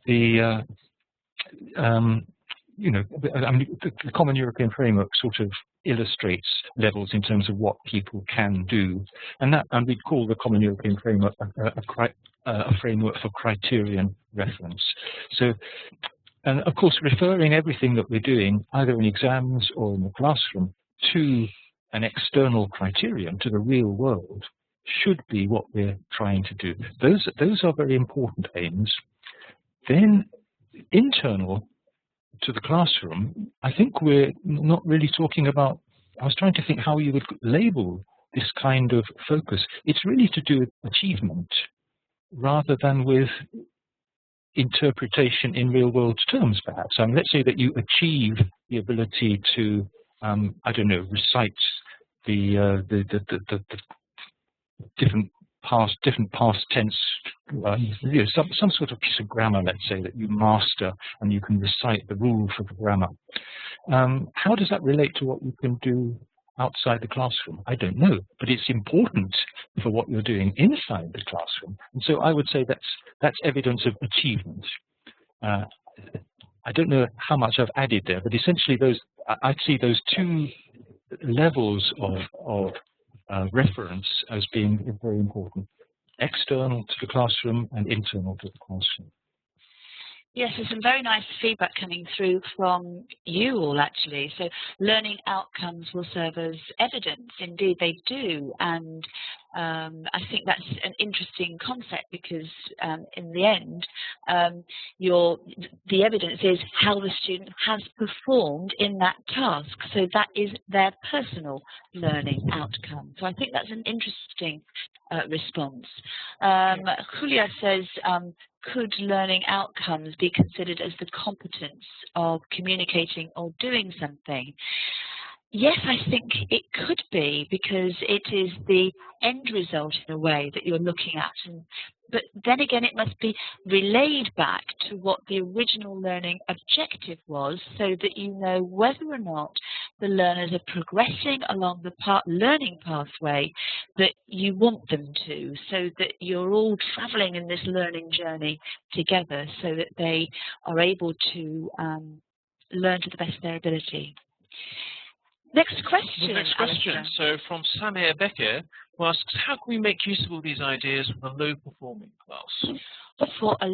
B: The the Common European Framework sort of illustrates levels in terms of what people can do, and we call the Common European Framework a framework for criterion reference. So, and of course, referring everything that we're doing, either in exams or in the classroom, to an external criterion, to the real world, should be what we're trying to do. Those are very important aims. Then internal to the classroom, I think we're not really talking about, I was trying to think how you would label this kind of focus. It's really to do with achievement rather than with interpretation in real world terms, perhaps. Let's say that you achieve the ability to, I don't know, recite the different past tense, some sort of piece of grammar, let's say, that you master and you can recite the rules of the grammar. How does that relate to what you can do outside the classroom? I don't know, but it's important for what you're doing inside the classroom. And so I would say that's evidence of achievement. I don't know how much I've added there, but essentially I'd see those two levels of reference as being very important: external to the classroom and internal to the classroom.
C: Yes, there's some very nice feedback coming through from you all, actually. So learning outcomes will serve as evidence. Indeed, they do. And I think that's an interesting concept because in the end, the evidence is how the student has performed in that task. So that is their personal learning outcome. So I think that's an interesting response. Julia says, could learning outcomes be considered as the competence of communicating or doing something? Yes, I think it could be because it is the end result in a way that you're looking at. But then again, it must be relayed back to what the original learning objective was so that you know whether or not the learners are progressing along the learning pathway that you want them to, so that you're all traveling in this learning journey together so that they are able to learn to the best of their ability. Next question.
A: The next question.
C: Alistair.
A: So from Samir Becker, who asks, how can we make use of all these ideas with a low-performing class?
C: For a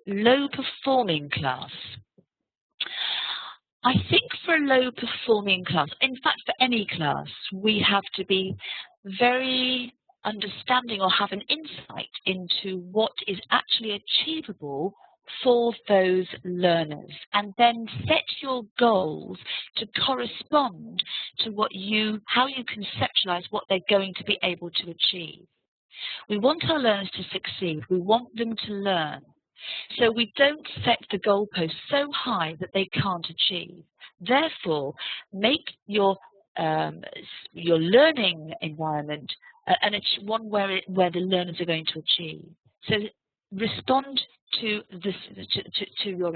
C: low-performing class. I think for a low-performing class, in fact for any class, we have to be very understanding or have an insight into what is actually achievable for those learners, and then set your goals to correspond to how you conceptualize what they're going to be able to achieve. We want our learners to succeed. We want them to learn. So we don't set the goalpost so high that they can't achieve. Therefore, make your learning environment one where the learners are going to achieve. So respond to your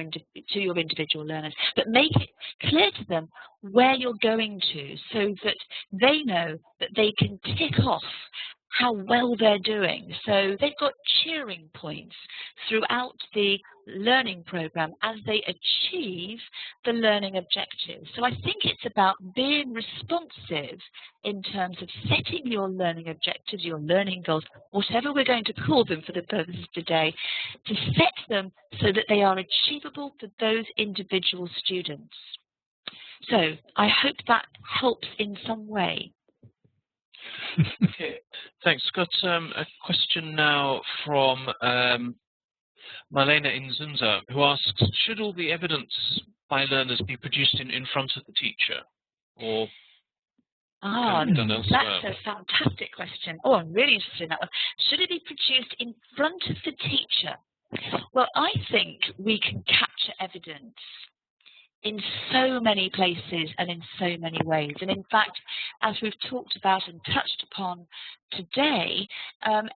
C: individual learners, but make it clear to them where you're going to, so that they know that they can tick off how well they're doing. So they've got cheering points throughout the learning program as they achieve the learning objectives. So I think it's about being responsive in terms of setting your learning objectives, your learning goals, whatever we're going to call them for the purposes today, to set them so that they are achievable for those individual students. So I hope that helps in some way.
A: Okay, thanks. Got a question now from Marlena Inzunza, who asks, should all the evidence by learners be produced in front of the teacher? Or
C: that's a fantastic question. Oh, I'm really interested in that one. Should it be produced in front of the teacher? Well, I think we can capture evidence in so many places and in so many ways. And in fact, as we've talked about and touched upon today,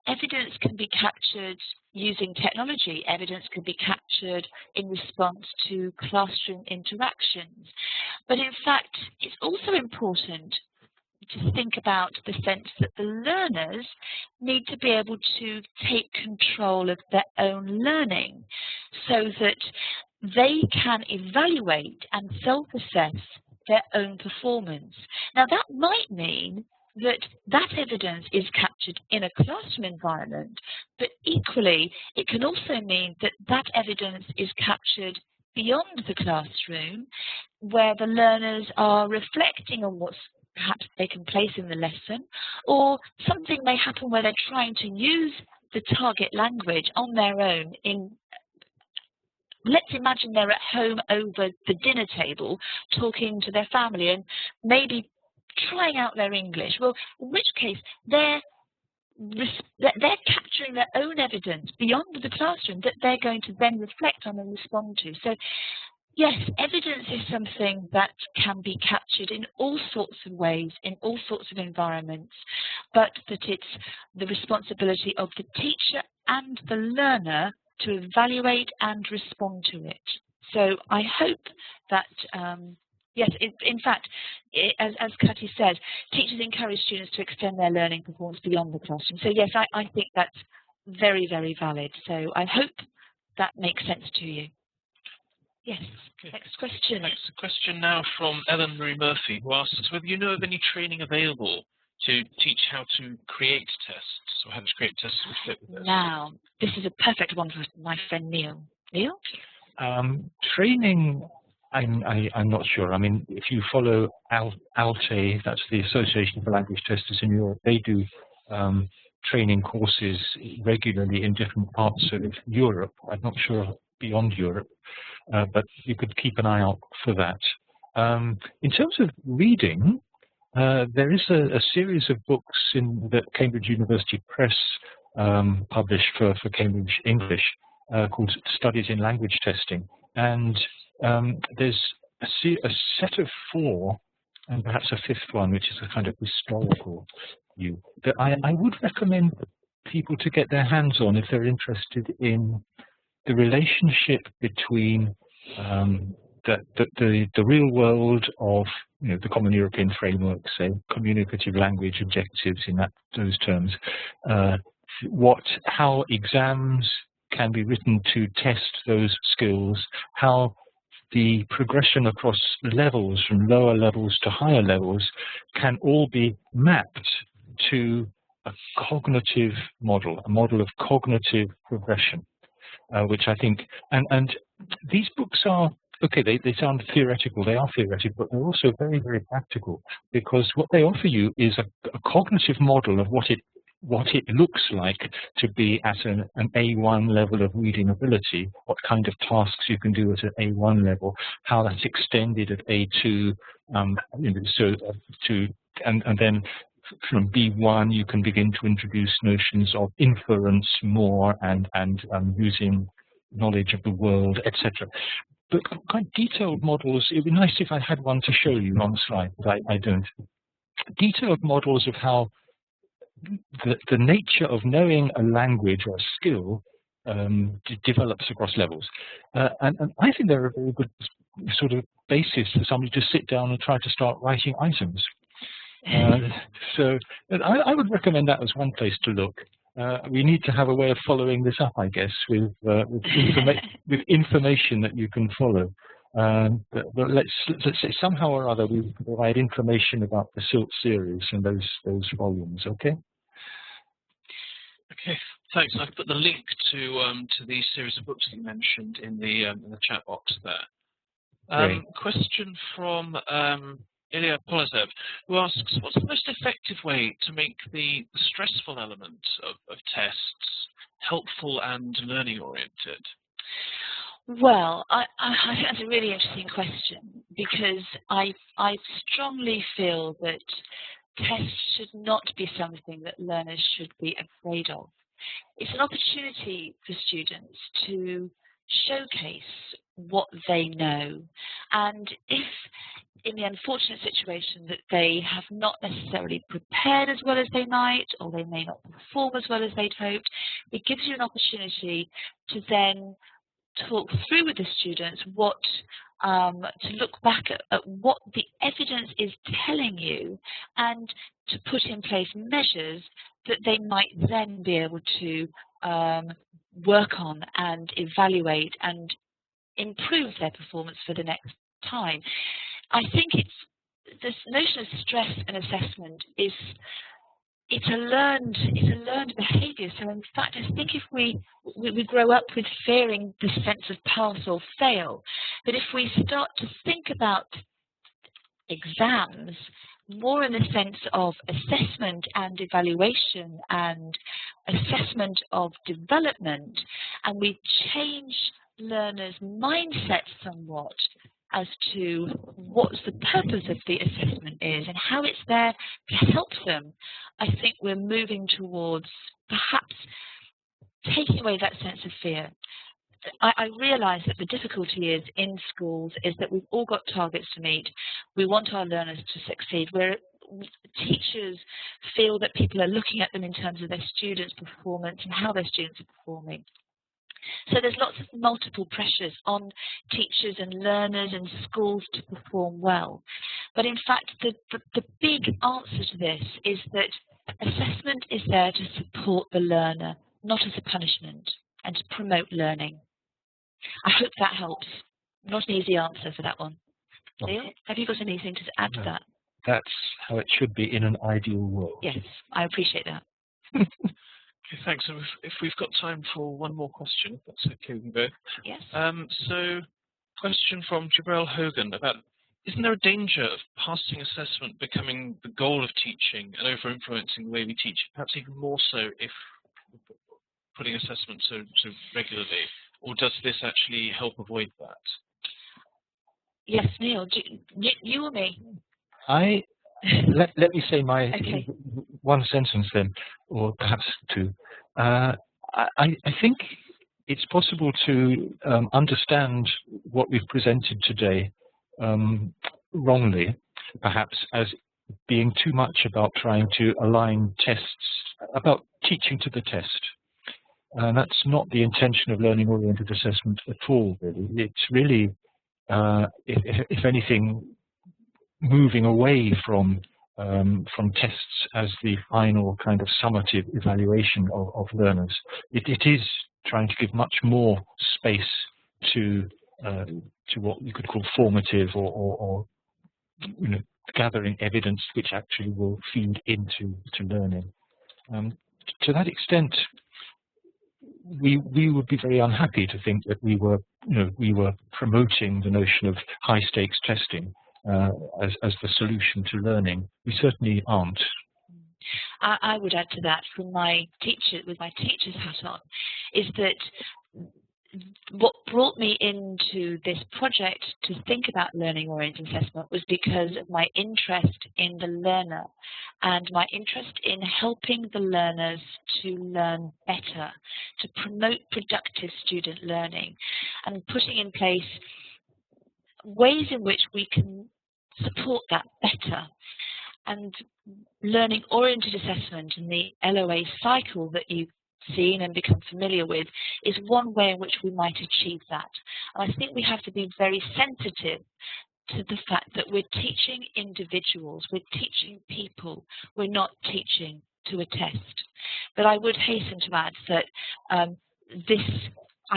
C: evidence can be captured using technology. Evidence can be captured in response to classroom interactions. But in fact, it's also important to think about the sense that the learners need to be able to take control of their own learning so that they can evaluate and self-assess their own performance. Now, that might mean that evidence is captured in a classroom environment, but equally, it can also mean that evidence is captured beyond the classroom, where the learners are reflecting on what's perhaps taken place in the lesson, or something may happen where they're trying to use the target language on their own let's imagine they're at home over the dinner table talking to their family and maybe trying out their English. Well, in which case they're capturing their own evidence beyond the classroom that they're going to then reflect on and respond to. So yes, evidence is something that can be captured in all sorts of ways, in all sorts of environments, but that it's the responsibility of the teacher and the learner to evaluate and respond to it. So I hope that, yes, in fact, as Cathy said, teachers encourage students to extend their learning performance beyond the classroom. So yes, I think that's very, very valid. So I hope that makes sense to you. Yes, okay. Next question.
A: Next question now from Ellen Marie Murphy, who asks whether you know of any training available to teach how to create tests, or how to create tests which fit with this.
C: Now, this is a perfect one for my friend Neil. Neil?
B: Training, I'm not sure. I mean, if you follow ALTE, that's the Association for Language Testers in Europe, they do training courses regularly in different parts of Europe. I'm not sure beyond Europe, but you could keep an eye out for that. In terms of reading, there is a series of books that Cambridge University Press published for Cambridge English called Studies in Language Testing. And there's a set of 4, and perhaps a 5th one, which is a kind of historical view, that I would recommend people to get their hands on if they're interested in the relationship between the real world of the Common European Framework, say communicative language objectives in those terms, how exams can be written to test those skills, how the progression across levels from lower levels to higher levels can all be mapped to a cognitive model, a model of cognitive progression, which I think, and these books are, okay, they sound theoretical, they are theoretical, but they're also very, very practical, because what they offer you is a cognitive model of what it looks like to be at an A1 level of reading ability, what kind of tasks you can do at an A1 level, how that's extended at A2, and then from B1 you can begin to introduce notions of inference more and using knowledge of the world, etc. But quite detailed models, it would be nice if I had one to show you on the slide, but I don't. Detailed models of how the nature of knowing a language or a skill develops across levels. And I think they're a very good sort of basis for somebody to sit down and try to start writing items. So I would recommend that as one place to look. We need to have a way of following this up, I guess, with information that you can follow. But let's say somehow or other we provide information about the SILT series and those volumes. Okay.
A: Okay, thanks. I've put the link to the series of books you mentioned in the chat box there. Question from Ilya Polazev, who asks, what's the most effective way to make the stressful element of tests helpful and learning-oriented?
C: Well, I think that's a really interesting question, because I strongly feel that tests should not be something that learners should be afraid of. It's an opportunity for students to showcase what they know, and if in the unfortunate situation that they have not necessarily prepared as well as they might, or they may not perform as well as they'd hoped, it gives you an opportunity to then talk through with the students to look back at what the evidence is telling you, and to put in place measures that they might then be able to work on and evaluate and improve their performance for the next time. I think this notion of stress and assessment it's a learned behaviour. So in fact, I think if we grow up with fearing the sense of pass or fail, but if we start to think about exams more in the sense of assessment and evaluation and assessment of development, and we change learners' mindset somewhat as to what the purpose of the assessment is and how it's there to help them, I think we're moving towards perhaps taking away that sense of fear. I realise that the difficulty is in schools is that we've all got targets to meet. We want our learners to succeed. Teachers feel that people are looking at them in terms of their students' performance and how their students are performing. So there's lots of multiple pressures on teachers and learners and schools to perform well. But in fact, the big answer to this is that assessment is there to support the learner, not as a punishment, and to promote learning. I hope that helps. Not an easy answer for that one. Neil, have you got anything to add to that?
B: That's how it should be in an ideal world.
C: Yes, I appreciate that.
A: Okay, thanks. So if we've got time for one more question, if that's okay, we can go.
C: Yes.
A: So, question from Jabril Hogan about, isn't there a danger of passing assessment becoming the goal of teaching and over-influencing the way we teach, perhaps even more so if putting assessment so regularly, or does this actually help avoid that?
C: Yes, Neil, you or me?
B: Let me say my
C: Okay.
B: one sentence then, or perhaps two. I think it's possible to understand what we've presented today wrongly, perhaps as being too much about trying to align tests, about teaching to the test. And that's not the intention of learning-oriented assessment at all, really. It's really, if anything, moving away from tests as the final kind of summative evaluation of learners. It is trying to give much more space to what you could call formative or gathering evidence which actually will feed into learning. To that extent, we would be very unhappy to think that we were promoting the notion of high stakes testing as the solution to learning. We certainly aren't.
C: I would add to that from my teacher's hat on, is that what brought me into this project to think about learning-oriented assessment was because of my interest in the learner and my interest in helping the learners to learn better, to promote productive student learning, and putting in place ways in which we can support that better. And learning-oriented assessment and the LOA cycle that you've seen and become familiar with is one way in which we might achieve that. And I think we have to be very sensitive to the fact that we're teaching individuals, we're teaching people, we're not teaching to a test. But I would hasten to add that I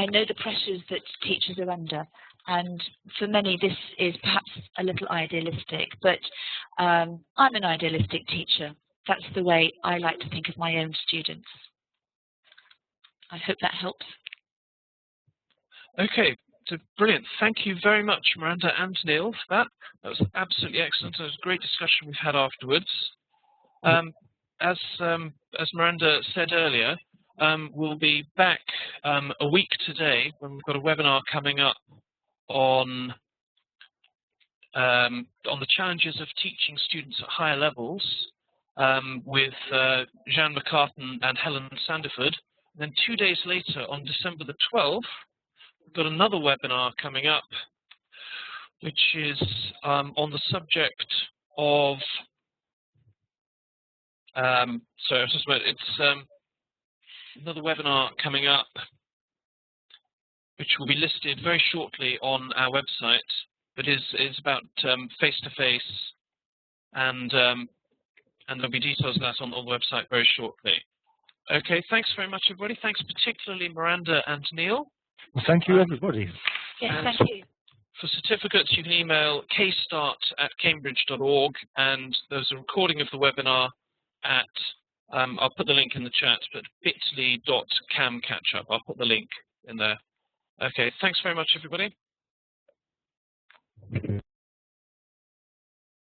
C: know the pressures that teachers are under, and for many this is perhaps a little idealistic, but I'm an idealistic teacher. That's the way I like to think of my own students. I hope that helps.
A: Okay, so brilliant. Thank you very much, Miranda and Neil, for that. That was absolutely excellent. It was a great discussion we've had afterwards. As Miranda said earlier, we'll be back a week today when we've got a webinar coming up on the challenges of teaching students at higher levels with Jeanne McCartan and Helen Sandiford. And then 2 days later, on December the 12th, we've got another webinar coming up, which is on the subject of it's another webinar coming up, which will be listed very shortly on our website, but is about face-to-face, and there'll be details of that on the website very shortly. Okay, thanks very much, everybody. Thanks particularly Miranda and Neil.
B: Well, thank you, everybody.
C: Yes,
A: And
C: thank you.
A: for certificates, you can email kstart@cambridge.org, and there's a recording of the webinar at, I'll put the link in the chat, but bit.ly.camcatchup. I'll put the link in there. Okay, thanks very much, everybody.